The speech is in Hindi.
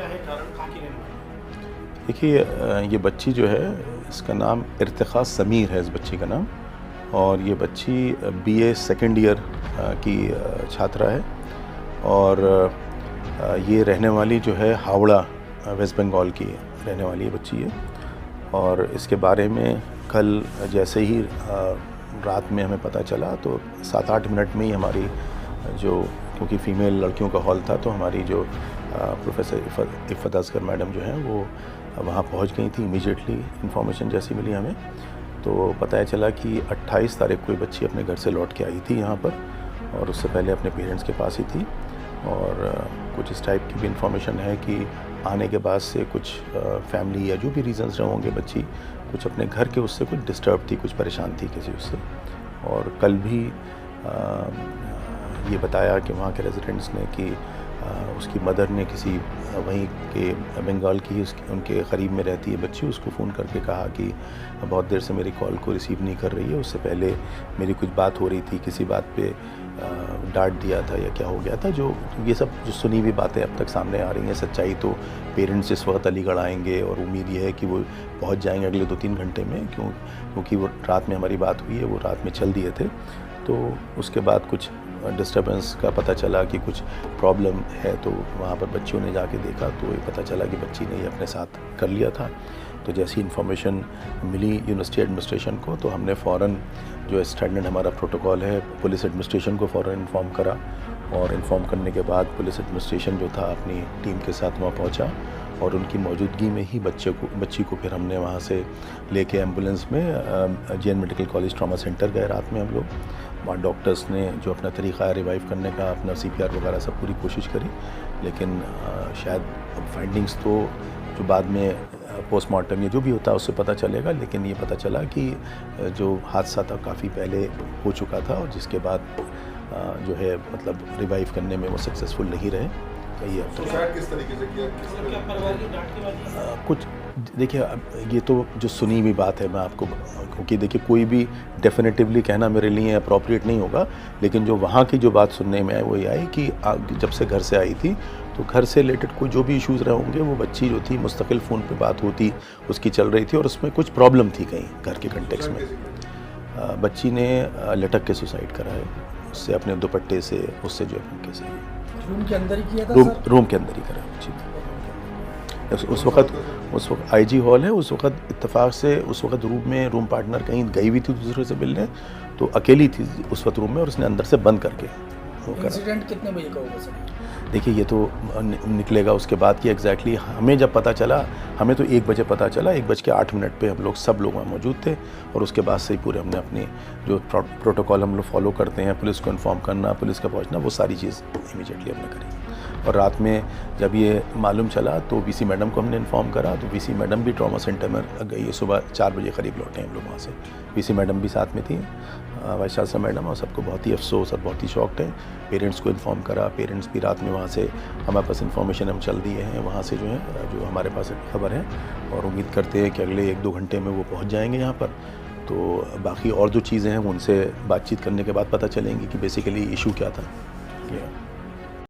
है कारण, कहाँ की रहने वाली? देखिए ये बच्ची जो है, इसका नाम इर्तिखा समीर है, इस बच्ची का नाम। और ये बच्ची बीए सेकंड ईयर की छात्रा है। और ये रहने वाली जो है हावड़ा, वेस्ट बंगाल की रहने वाली ये बच्ची है। और इसके बारे में कल जैसे ही रात में हमें पता चला तो 7-8 मिनट में ही हमारी जो, क्योंकि फ़ीमेल लड़कियों का हॉल था, तो हमारी जो प्रोफेसर इफ़त असगर मैडम जो हैं वो वहाँ पहुँच गई थी इमीडिएटली। इन्फॉर्मेशन जैसी मिली हमें तो पता चला कि 28 तारीख को ये बच्ची अपने घर से लौट के आई थी यहाँ पर, और उससे पहले अपने पेरेंट्स के पास ही थी। और कुछ इस टाइप की भी इन्फॉर्मेशन है कि आने के बाद से कुछ फैमिली या जो भी रीज़न्स रहे होंगे, बच्ची कुछ अपने घर के उससे कुछ डिस्टर्ब थी, कुछ परेशान थी किसी उससे। और कल भी ये बताया कि वहाँ के रेजिडेंट्स ने कि उसकी मदर ने किसी वहीं के बंगाल की उनके क़रीब में रहती है बच्ची, उसको फ़ोन करके कहा कि बहुत देर से मेरी कॉल को रिसीव नहीं कर रही है, उससे पहले मेरी कुछ बात हो रही थी, किसी बात पे डांट दिया था या क्या हो गया था। जो ये सब जो सुनी हुई बातें अब तक सामने आ रही हैं, सच्चाई तो पेरेंट्स इस वक्त अलीगढ़ आएंगे और उम्मीद ये है कि वो पहुंच जाएंगे अगले 2-3 घंटे में, क्योंकि वो रात में हमारी बात हुई है, वो रात में चल दिए थे। तो उसके बाद कुछ डिस्टर्बेंस का पता चला कि कुछ प्रॉब्लम है, तो वहाँ पर बच्चियों ने जाके देखा तो ये पता चला कि बच्ची ने ये अपने साथ कर लिया था। तो जैसी इन्फॉर्मेशन मिली यूनिवर्सिटी एडमिनिस्ट्रेशन को, तो हमने फ़ौरन जो स्टैंडर्ड हमारा प्रोटोकॉल है, पुलिस एडमिनिस्ट्रेशन को फ़ौरन इन्फॉर्म करा। और इन्फॉर्म करने के बाद पुलिस एडमिनिस्ट्रेशन जो था अपनी टीम के साथ वहाँ पहुँचा, और उनकी मौजूदगी में ही बच्ची को फिर हमने वहाँ से लेके एम्बुलेंस में JN. Medical college trauma centre गए रात में हम लोग। वहाँ डॉक्टर्स ने जो अपना तरीक़ा है रिवाइव करने का, अपना CPR वगैरह सब पूरी कोशिश करी, लेकिन शायद फाइंडिंग्स तो जो बाद में पोस्टमार्टम या जो भी होता है उससे पता चलेगा। लेकिन ये पता चला कि जो हादसा था काफ़ी पहले हो चुका था, और जिसके बाद जो है मतलब रिवाइव करने में वो सक्सेसफुल नहीं रहे। ये किस तरीके से किया, क्या परिवार की डांट के बाद? कुछ देखिए, अब ये तो जो सुनी हुई बात है, मैं आपको, क्योंकि देखिए कोई भी डेफिनेटिवली कहना मेरे लिए अप्रोप्रिएट नहीं होगा, लेकिन जो वहाँ की जो बात सुनने में आई वो ये आई कि जब से घर से आई थी तो घर से रिलेटेड कोई जो भी इश्यूज़ रहे होंगे, वो बच्ची जो थी मुस्तकिल फ़ोन पे बात होती उसकी चल रही थी, और उसमें कुछ प्रॉब्लम थी कहीं घर के कंटेक्स्ट में। बच्ची ने लटक के सुसाइड करा है, उससे अपने दुपट्टे से, उससे जो है कैसे रूम के अंदर ही किया था? रूम के अंदर ही करा बच्ची ने। उस वक्त IG हॉल है, उस वक्त इत्तेफाक से उस वक्त रूम पार्टनर कहीं गई हुई थी दूसरे से मिलने, तो अकेली थी उस वक्त रूम में, और उसने अंदर से बंद करके वो करा। इंसिडेंट कितने बजे का होगा सर? देखिए ये तो निकलेगा उसके बाद कि एग्जैक्टली हमें जब पता चला, हमें तो 1 बजे पता चला, 1:08 पे हम लोग सब लोग वहाँ मौजूद थे। और उसके बाद से ही पूरे हमने अपनी जो प्रोटोकॉल हम लोग फॉलो करते हैं, पुलिस को इन्फॉर्म करना, पुलिस का पहुँचना, वो सारी चीज़ इमीडिएटली हमने करी। और रात में जब ये मालूम चला तो VC मैडम को हमने इन्फॉर्म करा, तो VC मैडम भी ट्रॉमा सेंटर में गई है। सुबह 4 बजे करीब लौटे हम लोग वहाँ से। VC मैडम भी साथ में थी, वाइस चांसलर मैडम, और सबको बहुत ही अफसोस और बहुत ही शॉक्ड है। पेरेंट्स को इन्फॉर्म करा, पेरेंट्स भी रात में वहाँ से हमारे पास इन्फॉर्मेशन हम चल दिए हैं वहाँ से जो हमारे पास खबर है, और उम्मीद करते हैं कि अगले 1-2 घंटे में वो पहुँच जाएंगे यहाँ पर। तो बाकी और जो चीज़ें हैं उनसे बातचीत करने के बाद पता चलेंगी कि बेसिकली इशू क्या था।